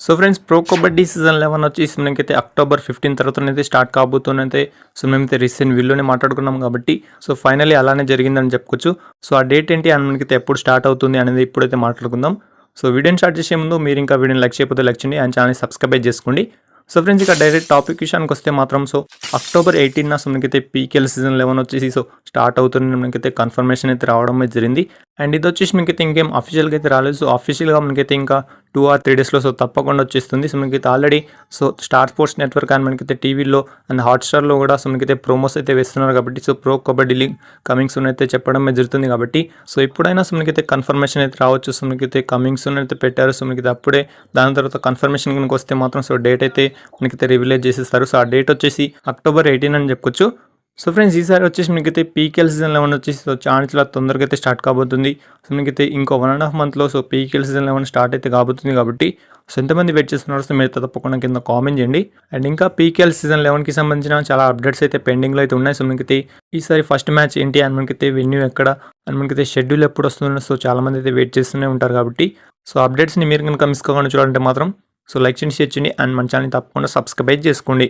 So friends pro kabaddi season 11 వచ్చేసి మనకైతే October 15 తర్వాతనైతే start కాబోతుందైతే so మేమైతే రీసెంట్ వీడియోనే మాట్లాడుకున్నాం కాబట్టి సో ఫైనల్లీ అలానే జరిగిందని చెప్పుకోవచ్చు. సో ఆ డేట్ ఏంటి అని మనకైతే ఎప్పుడు స్టార్ట్ అవుతుంది అనేది ఇప్పుడైతే మాట్లాడుకుందాం. సో వీడియోని స్టార్ట్ చేసే ముందు మీరు ఇంకా వీడియోని లైక్ చేయకపోతే లైక్ చేయండి అండ్ ఛానల్ని సబ్స్క్రైబ్ చేసుకోండి. సో ఫ్రెండ్స్ ఇక డైరెక్ట్ టాపిక్ విషయానికి వస్తే మాత్రం సో అక్టోబర్ 18న సో మనకైతే పీకేఎల్ సీజన్ 11 వచ్చేసి సో స్టార్ట్ అవుతుంది మనకైతే కన్ఫర్మేషన్ అయితే రావడం అయితే జరిగింది. అండ్ ఇది వచ్చేసి మనకైతే ఇంకేం అఫీషియల్గా అయితే రాలేదు. సో అఫీషియల్గా మనకైతే ఇంకా 2 or 3 డేస్లో సో తప్పకుండా వచ్చేస్తుంది. సో మనకైతే already so star sports network and మనకైతే టీవీలో అండ్ హాట్స్టార్లో కూడా సో మనకైతే ప్రోమోస్ అయితే వేస్తున్నారు కాబట్టి so pro kabaddi league coming soon అయితే చెప్పడం జరుగుతుంది కాబట్టి సో ఎప్పుడైనా సో మనకైతే కన్ఫర్మేషన్ అయితే రావచ్చు. సో మనకైతే కమింగ్ సూన్ అయితే పెట్టారు. సో మనకైతే అప్పుడే దాని తర్వాత కన్ఫర్మేషన్ కనుక వస్తే మాత్రం సో డేట్ అయితే మనకైతే రివీలేజ్ చేసేస్తారు. సో ఆ డేట్ వచ్చేసి అక్టోబర్ 18 అని చెప్పుకోవచ్చు. సో ఫ్రెండ్స్ ఈసారి వచ్చేసి మీకైతే పీకేఎల్ సీజన్ 11 వచ్చేసి సో చాలా తొందరగా అయితే స్టార్ట్ కాబోతుంది. సో మీకైతే ఇంకో 1.5 monthలో సో పీకేఎల్ సీజన్ 11 స్టార్ట్ అయితే కాబోతుంది కాబట్టి సో ఎంతమంది వెయిట్ చేస్తున్నారు సో మీరు తప్పకుండా కింద కామెంట్ చేయండి. అండ్ ఇంకా పీకేఎల్ సీజన్ 11కి సంబంధించిన చాలా అప్డేట్స్ అయితే పెండింగ్లో అయితే ఉన్నాయి. సో మనకైతే ఈసారి ఫస్ట్ మ్యాచ్ ఏంటి అండ్ మనకైతే వెన్యూ ఎక్కడ అండ్ మనకైతే షెడ్యూల్ ఎప్పుడు వస్తుందో సో చాలామంది అయితే వెయిట్ చేస్తూనే ఉంటారు కాబట్టి సో అప్డేట్స్ని మీరు కనుక మిస్ కాకుండా చూడాలంటే మాత్రం సో లైక్ చేయండి, షేర్ చేయండి అండ్ మన ఛానల్ని తప్పకుండా సబ్స్క్రైబ్ చేసుకోండి.